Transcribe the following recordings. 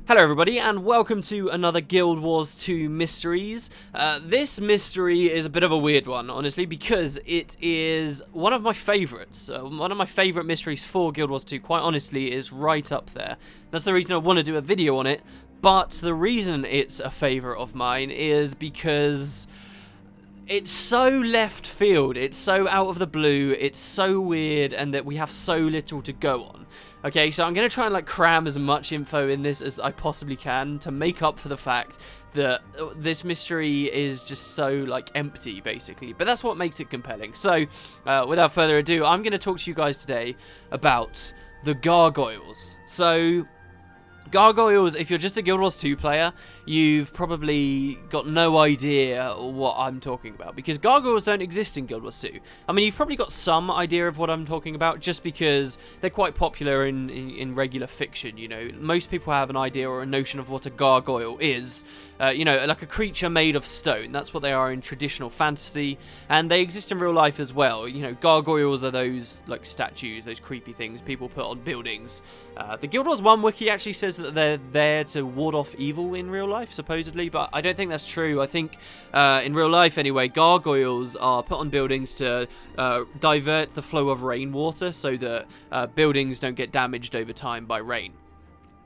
Hello everybody and welcome to another Guild Wars 2 Mysteries. This mystery is a bit of a weird one, honestly, because it is one of my favourites. One of my favourite mysteries for Guild Wars 2, quite honestly, is right up there. That's the reason I want to do a video on it, but the reason it's a favourite of mine is because it's so left field, it's so out of the blue, it's so weird, and that we have so little to go on. Okay, so I'm going to try and cram as much info in this as I possibly can to make up for the fact that this mystery is just so empty, basically. But that's what makes it compelling. So, without further ado, I'm going to talk to you guys today about the Gargoyles. So, Gargoyles, if you're just a Guild Wars 2 player, you've probably got no idea what I'm talking about, because Gargoyles don't exist in Guild Wars 2. I mean, you've probably got some idea of what I'm talking about, just because they're quite popular in regular fiction, you know. Most people have an idea or a notion of what a gargoyle is, you know, like a creature made of stone. That's what they are in traditional fantasy, and they exist in real life as well. You know, gargoyles are those, statues, those creepy things people put on buildings. The Guild Wars 1 wiki actually says that they're there to ward off evil in real life, supposedly, but I don't think that's true. I think, in real life anyway, gargoyles are put on buildings to divert the flow of rainwater so that buildings don't get damaged over time by rain.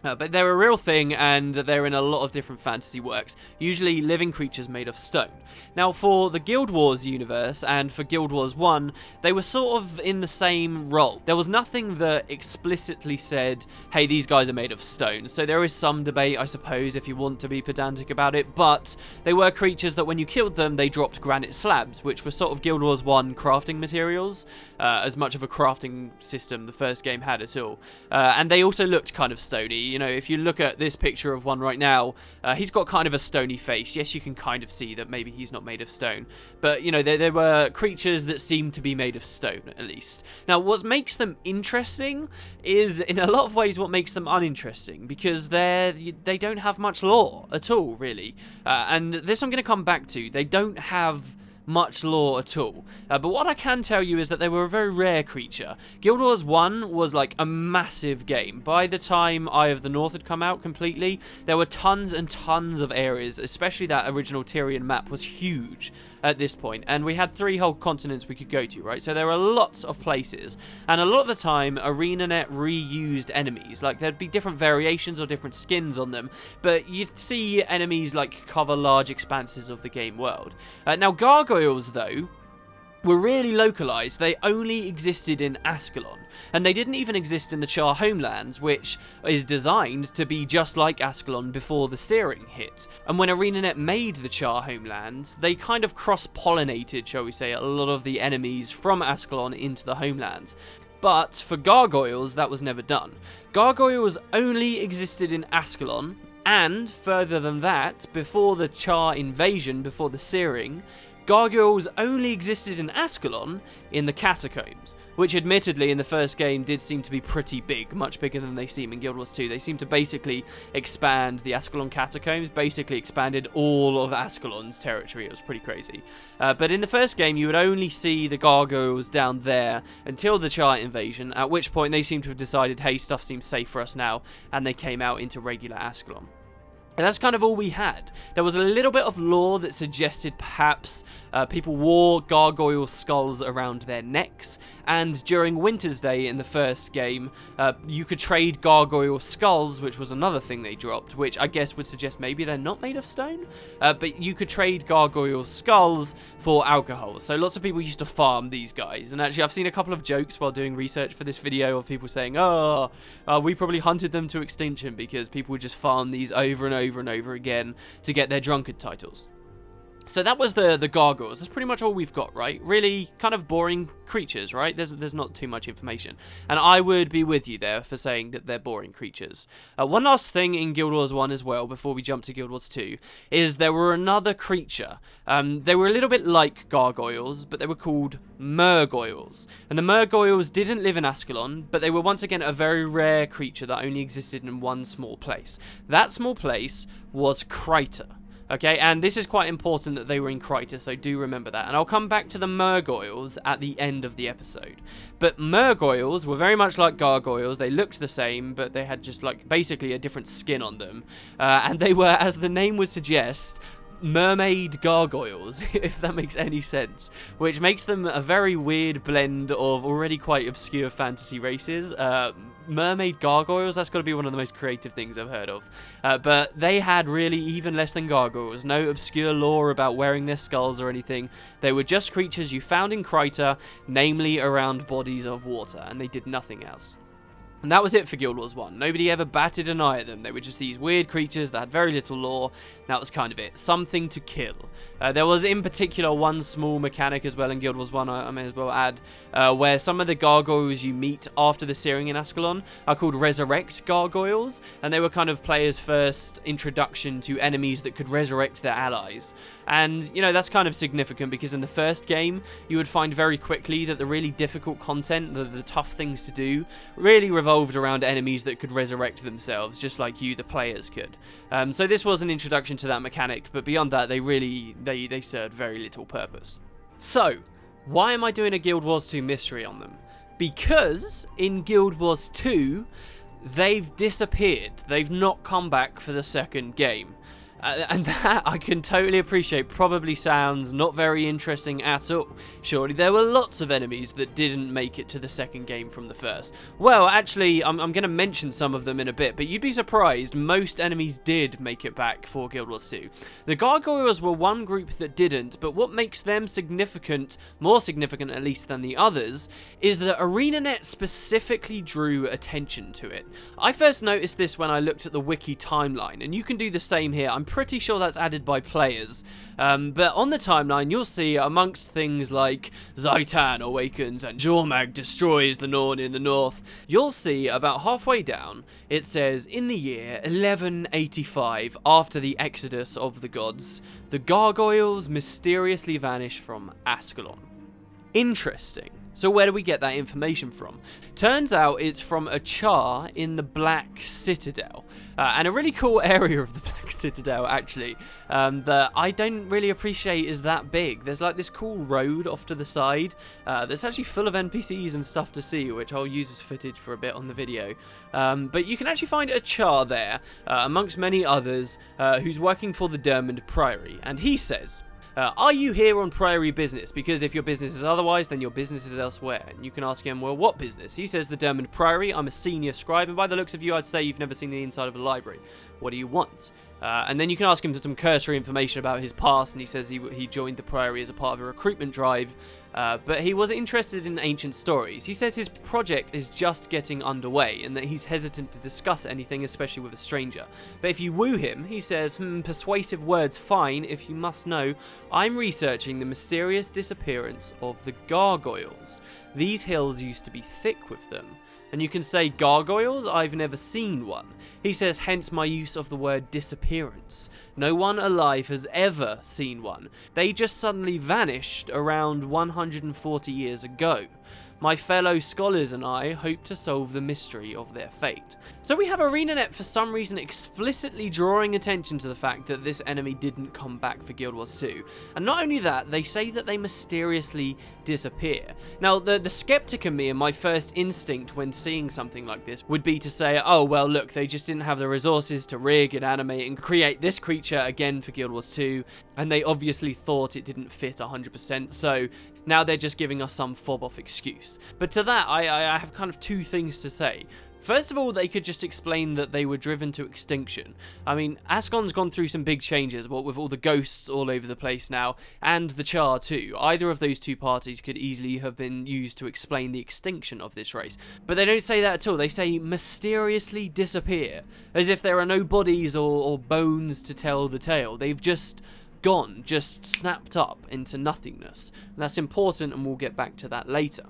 But they're a real thing, and they're in a lot of different fantasy works, usually living creatures made of stone. Now, for the Guild Wars universe, and for Guild Wars 1, they were sort of in the same role. There was nothing that explicitly said, hey, these guys are made of stone. So there is some debate, I suppose, if you want to be pedantic about it, but they were creatures that when you killed them, they dropped granite slabs, which were sort of Guild Wars 1 crafting materials, as much of a crafting system the first game had at all. And they also looked kind of stony. You know, if you look at this picture of one right now, he's got kind of a stony face. Yes, you can kind of see that maybe he's not made of stone. But, you know, they were creatures that seemed to be made of stone, at least. Now, what makes them interesting is, in a lot of ways, what makes them uninteresting. Because they don't have much lore at all, really. And this I'm going to come back to. They don't have much lore at all. But what I can tell you is that they were a very rare creature. Guild Wars 1 was a massive game. By the time Eye of the North had come out completely, there were tons and tons of areas, especially that original Tyrian map was huge at this point, and we had 3 whole continents we could go to, right? So there were lots of places, and a lot of the time, ArenaNet reused enemies. There'd be different variations or different skins on them, but you'd see enemies cover large expanses of the game world. Now, Gargoyles, though, were really localized. They only existed in Ascalon, and they didn't even exist in the Char homelands, which is designed to be just like Ascalon before the Searing hit. And when ArenaNet made the Char homelands, they kind of cross-pollinated, shall we say, a lot of the enemies from Ascalon into the homelands. But for Gargoyles, that was never done. Gargoyles only existed in Ascalon, and further than that, before the Char invasion, before the Searing, Gargoyles only existed in Ascalon in the Catacombs, which admittedly in the first game did seem to be pretty big, much bigger than they seem in Guild Wars 2. They seem to basically expand the Ascalon Catacombs, basically expanded all of Ascalon's territory. It was pretty crazy. But in the first game, you would only see the Gargoyles down there until the Char invasion, at which point they seem to have decided, hey, stuff seems safe for us now, and they came out into regular Ascalon. And that's kind of all we had. There was a little bit of lore that suggested perhaps people wore gargoyle skulls around their necks, and during Winter's Day in the first game, you could trade gargoyle skulls, which was another thing they dropped, which I guess would suggest maybe they're not made of stone, but you could trade gargoyle skulls for alcohol. So lots of people used to farm these guys, and actually I've seen a couple of jokes while doing research for this video of people saying, we probably hunted them to extinction because people would just farm these over and over and over again to get their drunkard titles. So that was the Gargoyles. That's pretty much all we've got, right? Really kind of boring creatures, right? There's not too much information. And I would be with you there for saying that they're boring creatures. One last thing in Guild Wars 1 as well, before we jump to Guild Wars 2, is there were another creature. They were a little bit like Gargoyles, but they were called Mergoyles. And the Mergoyles didn't live in Ascalon, but they were once again a very rare creature that only existed in one small place. That small place was Kryta. Okay, and this is quite important that they were in Kryta, so do remember that. And I'll come back to the Gargoyles at the end of the episode. But Gargoyles were very much like Gargoyles. They looked the same, but they had just like basically a different skin on them. And they were, as the name would suggest, mermaid gargoyles, if that makes any sense, which makes them a very weird blend of already quite obscure fantasy races. Mermaid gargoyles, that's got to be one of the most creative things I've heard of. But they had really even less than gargoyles, no obscure lore about wearing their skulls or anything. They were just creatures you found in Kryta, namely around bodies of water, and they did nothing else. And that was it for Guild Wars 1. Nobody ever batted an eye at them. They were just these weird creatures that had very little lore. That was kind of it. Something to kill. There was in particular one small mechanic as well in Guild Wars 1, I may as well add, where some of the gargoyles you meet after the searing in Ascalon are called Resurrect Gargoyles. And they were kind of players' first introduction to enemies that could resurrect their allies. And, you know, that's kind of significant because in the first game, you would find very quickly that the really difficult content, the tough things to do, really revolved around enemies that could resurrect themselves, just like you, the players, could. So this was an introduction to that mechanic, but beyond that, they served very little purpose. So, why am I doing a Guild Wars 2 mystery on them? Because in Guild Wars 2, they've disappeared. They've not come back for the second game. And that, I can totally appreciate, probably sounds not very interesting at all. Surely there were lots of enemies that didn't make it to the second game from the first. Well, actually, I'm going to mention some of them in a bit, but you'd be surprised, most enemies did make it back for Guild Wars 2. The Gargoyles were one group that didn't, but what makes them significant, more significant at least than the others, is that ArenaNet specifically drew attention to it. I first noticed this when I looked at the wiki timeline, and you can do the same here. I'm pretty sure that's added by players, but on the timeline you'll see amongst things like Zaitan awakens and Jormag destroys the Norn in the north, you'll see about halfway down it says, in the year 1185, after the exodus of the gods, the Gargoyles mysteriously vanish from Ascalon. Interesting. So where do we get that information from? Turns out it's from a char in the Black Citadel, and a really cool area of the Black Citadel actually, that I don't really appreciate is that big. There's like this cool road off to the side that's actually full of NPCs and stuff to see, which I'll use as footage for a bit on the video. But you can actually find a char there, amongst many others, who's working for the Dermond Priory, and he says, are you here on Priory business? Because if your business is otherwise, then your business is elsewhere. And you can ask him, well, what business? He says, the Dermond Priory. I'm a senior scribe, and by the looks of you, I'd say you've never seen the inside of a library. What do you want? And then you can ask him some cursory information about his past, and he says he joined the Priory as a part of a recruitment drive, but he was interested in ancient stories. He says his project is just getting underway, and that he's hesitant to discuss anything, especially with a stranger. But if you woo him, he says, persuasive words fine, if you must know, I'm researching the mysterious disappearance of the Gargoyles. These hills used to be thick with them. And you can say, gargoyles? I've never seen one. He says, hence my use of the word disappearance. No one alive has ever seen one. They just suddenly vanished around 140 years ago. My fellow scholars and I hope to solve the mystery of their fate. So we have ArenaNet for some reason explicitly drawing attention to the fact that this enemy didn't come back for Guild Wars 2. And not only that, they say that they mysteriously disappear. Now, the skeptic in me and my first instinct when seeing something like this would be to say, oh, well, look, they just didn't have the resources to rig and animate and create this creature again for Guild Wars 2, and they obviously thought it didn't fit 100%, so now they're just giving us some fob-off excuse. But to that, I have kind of two things to say. First of all, they could just explain that they were driven to extinction. I mean, Ascon's gone through some big changes, what with all the ghosts all over the place now, and the Char too. Either of those two parties could easily have been used to explain the extinction of this race. But they don't say that at all. They say mysteriously disappear, as if there are no bodies or bones to tell the tale. They've just gone, just snapped up into nothingness. And that's important, and we'll get back to that later.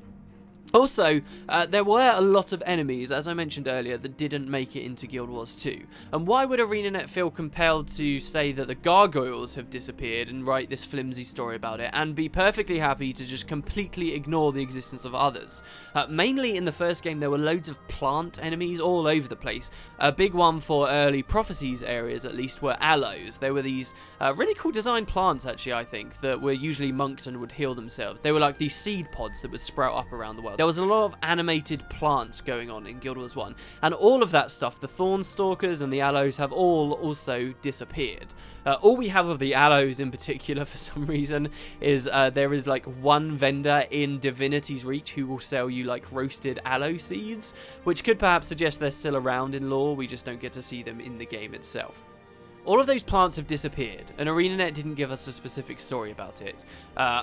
Also, there were a lot of enemies, as I mentioned earlier, that didn't make it into Guild Wars 2. And why would ArenaNet feel compelled to say that the Gargoyles have disappeared and write this flimsy story about it, and be perfectly happy to just completely ignore the existence of others? Mainly in the first game, there were loads of plant enemies all over the place. A big one for early Prophecies areas, at least, were aloes. They were these really cool design plants, actually, I think, that were usually monks and would heal themselves. They were like these seed pods that would sprout up around the world. There was a lot of animated plants going on in Guild Wars 1, and all of that stuff, the Thorn Stalkers and the Aloes, have all also disappeared. All we have of the Aloes in particular, for some reason, is there is like one vendor in Divinity's Reach who will sell you like roasted aloe seeds, which could perhaps suggest they're still around in lore, we just don't get to see them in the game itself. All of those plants have disappeared, and ArenaNet didn't give us a specific story about it.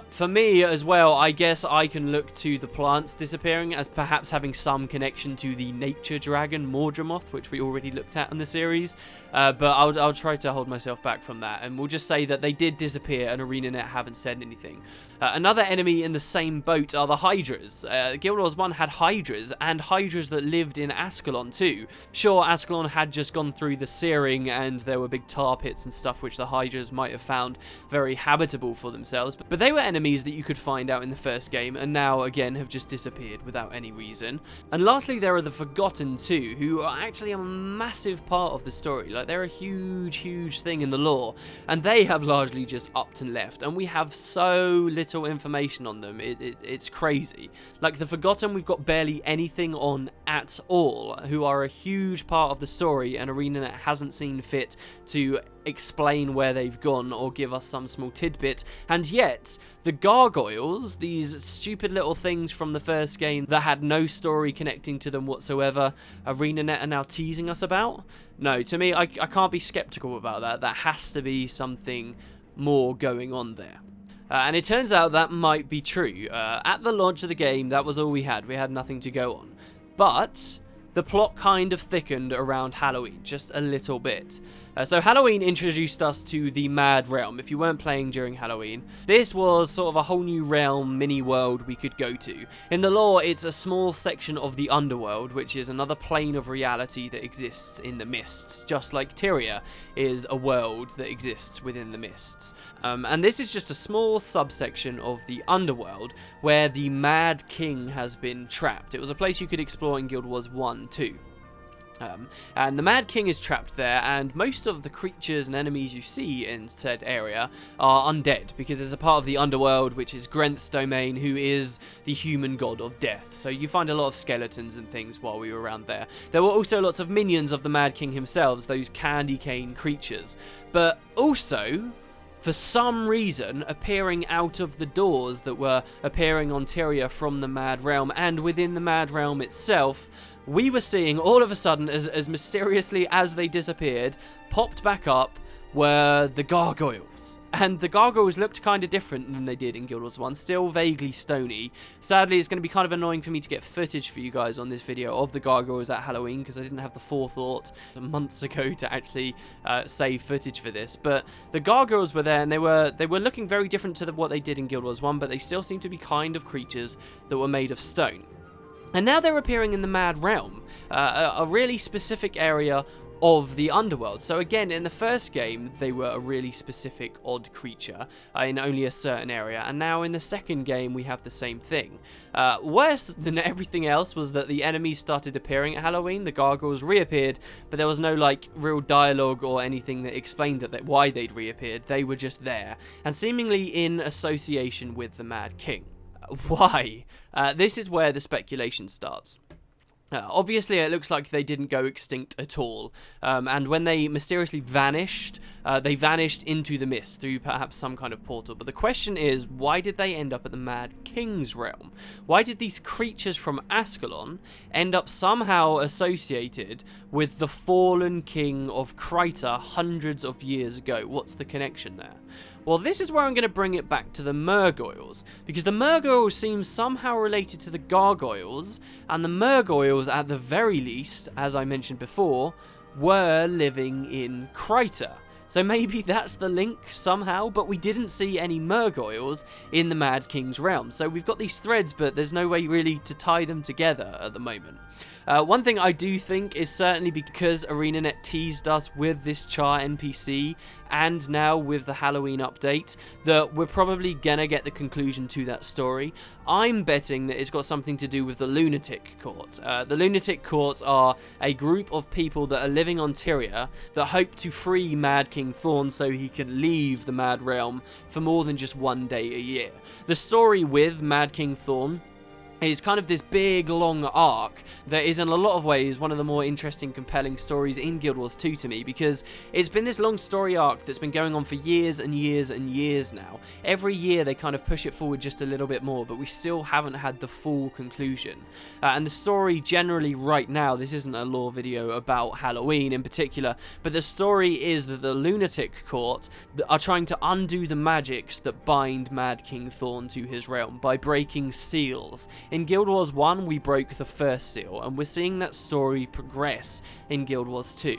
For me as well, I guess I can look to the plants disappearing as perhaps having some connection to the nature dragon Mordramoth, which we already looked at in the series, but I'll try to hold myself back from that, and we'll just say that they did disappear and ArenaNet haven't said anything. Another enemy in the same boat are the Hydras. Guild Wars 1 had Hydras, and Hydras that lived in Ascalon too. Sure, Ascalon had just gone through the searing, and there were big tar pits and stuff which the Hydras might have found very habitable for themselves, but they were enemies that you could find out in the first game, and now again have just disappeared without any reason. And lastly, there are the Forgotten too, who are actually a massive part of the story. Like, they're a huge thing in the lore, and they have largely just upped and left, and we have so little information on them. It's crazy. Like, the Forgotten we've got barely anything on at all, who are a huge part of the story, and ArenaNet hasn't seen fit to explain where they've gone or give us some small tidbit. And yet, the Gargoyles, these stupid little things from the first game that had no story connecting to them whatsoever, ArenaNet are now teasing us about? No, to me, I can't be skeptical about that. That has to be something more going on there. And it turns out that might be true. At the launch of the game, that was all we had. We had nothing to go on. But the plot kind of thickened around Halloween, just a little bit. So Halloween introduced us to the Mad Realm. If you weren't playing during Halloween, this was sort of a whole new realm, mini-world we could go to. In the lore, it's a small section of the underworld, which is another plane of reality that exists in the mists, just like Tyria is a world that exists within the mists. And this is just a small subsection of the underworld where the Mad King has been trapped. It was a place you could explore in Guild Wars 1 too. And the Mad King is trapped there, and most of the creatures and enemies you see in said area are undead, because it's a part of the underworld, which is Grenth's domain, who is the human god of death. So you find a lot of skeletons and things while we were around there. There were also lots of minions of the Mad King himself, those candy cane creatures. But also, for some reason, appearing out of the doors that were appearing on Tyria from the Mad Realm and within the Mad Realm itself, we were seeing all of a sudden, as mysteriously as they disappeared, popped back up, were the Gargoyles. And the Gargoyles looked kind of different than they did in Guild Wars 1, still vaguely stony. Sadly, it's going to be kind of annoying for me to get footage for you guys on this video of the Gargoyles at Halloween, because I didn't have the forethought months ago to actually save footage for this. But the Gargoyles were there, and they were looking very different to what they did in Guild Wars 1, but they still seem to be kind of creatures that were made of stone. And now they're appearing in the Mad Realm, a really specific area of the underworld. So again, in the first game, they were a really specific odd creature in only a certain area, and now in the second game, we have the same thing. Worse than everything else was that the enemies started appearing at Halloween. The Gargoyles reappeared, but there was no like real dialogue or anything that explained why they'd reappeared. They were just there, and seemingly in association with the Mad King. Why? This is where the speculation starts. Obviously, it looks like they didn't go extinct at all, and when they mysteriously vanished, they vanished into the mist through perhaps some kind of portal. But the question is, why did they end up at the Mad King's realm? Why did these creatures from Ascalon end up somehow associated with the fallen king of Kryta hundreds of years ago? What's the connection there? Well, this is where I'm going to bring it back to the Murgoyles, because the Murgoyles seem somehow related to the Gargoyles, and the Murgoyles, at the very least, as I mentioned before, were living in Kryta. So maybe that's the link somehow, but we didn't see any Gargoyles in the Mad King's realm. So we've got these threads, but there's no way really to tie them together at the moment. One thing I do think is certainly because ArenaNet teased us with this Char NPC and now with the Halloween update that we're probably gonna get the conclusion to that story. I'm betting that it's got something to do with the Lunatic Court. The Lunatic Court are a group of people that are living on Tyria that hope to free Mad King Thorn so he can leave the Mad Realm for more than just one day a year. The story with Mad King Thorn is kind of this big, long arc that is in a lot of ways one of the more interesting, compelling stories in Guild Wars 2 to me, because it's been this long story arc that's been going on for years and years and years now. Every year they kind of push it forward just a little bit more, but we still haven't had the full conclusion. And the story generally right now, this isn't a lore video about Halloween in particular, but the story is that the Lunatic Court are trying to undo the magics that bind Mad King Thorn to his realm by breaking seals. In Guild Wars 1, we broke the first seal, and we're seeing that story progress in Guild Wars 2.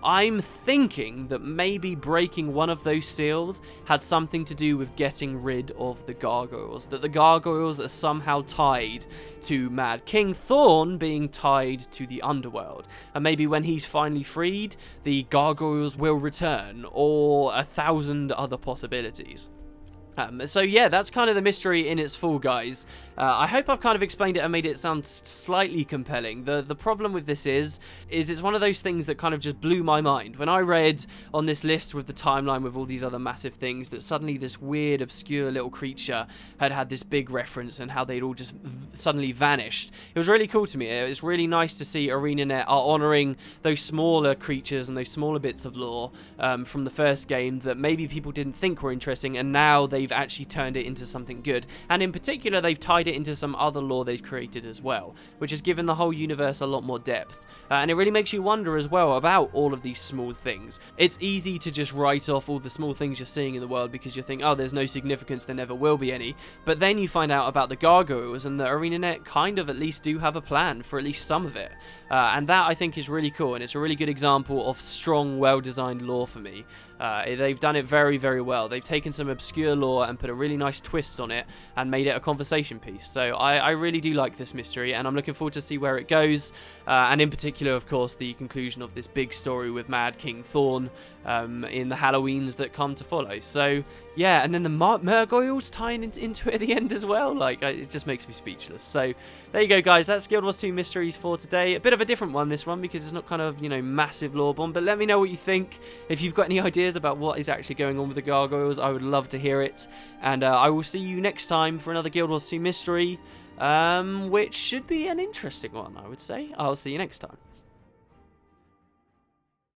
I'm thinking that maybe breaking one of those seals had something to do with getting rid of the Gargoyles, that the Gargoyles are somehow tied to Mad King Thorn being tied to the underworld, and maybe when he's finally freed, the Gargoyles will return, or 1,000 other possibilities. So yeah, that's kind of the mystery in its full, guys. I hope I've kind of explained it and made it sound slightly compelling. The problem with this is it's one of those things that kind of just blew my mind. When I read on this list with the timeline with all these other massive things that suddenly this weird, obscure little creature had this big reference and how they'd all just suddenly vanished. It was really cool to me. It was really nice to see ArenaNet are honouring those smaller creatures and those smaller bits of lore from the first game that maybe people didn't think were interesting, and now they've actually turned it into something good. And in particular, they've tied it into some other lore they've created as well, which has given the whole universe a lot more depth. And it really makes you wonder as well about all of these small things. It's easy to just write off all the small things you're seeing in the world because you think, oh, there's no significance, there never will be any. But then you find out about the Gargoyles, and the ArenaNet kind of at least do have a plan for at least some of it. And that, I think, is really cool, and it's a really good example of strong, well-designed lore for me. They've done it very, very well. They've taken some obscure lore and put a really nice twist on it and made it a conversation piece. So I really do like this mystery, and I'm looking forward to see where it goes. And in particular, of course, the conclusion of this big story with Mad King Thorn in the Halloweens that come to follow. So yeah, and then the Gargoyles tying into it at the end as well. Like, it just makes me speechless. So there you go, guys. That's Guild Wars 2 Mysteries for today. A bit of a different one, this one, because it's not kind of, you know, massive lore bomb. But let me know what you think. If you've got any ideas about what is actually going on with the Gargoyles, I would love to hear it. And I will see you next time for another Guild Wars 2 Mystery, which should be an interesting one, I would say. I'll see you next time.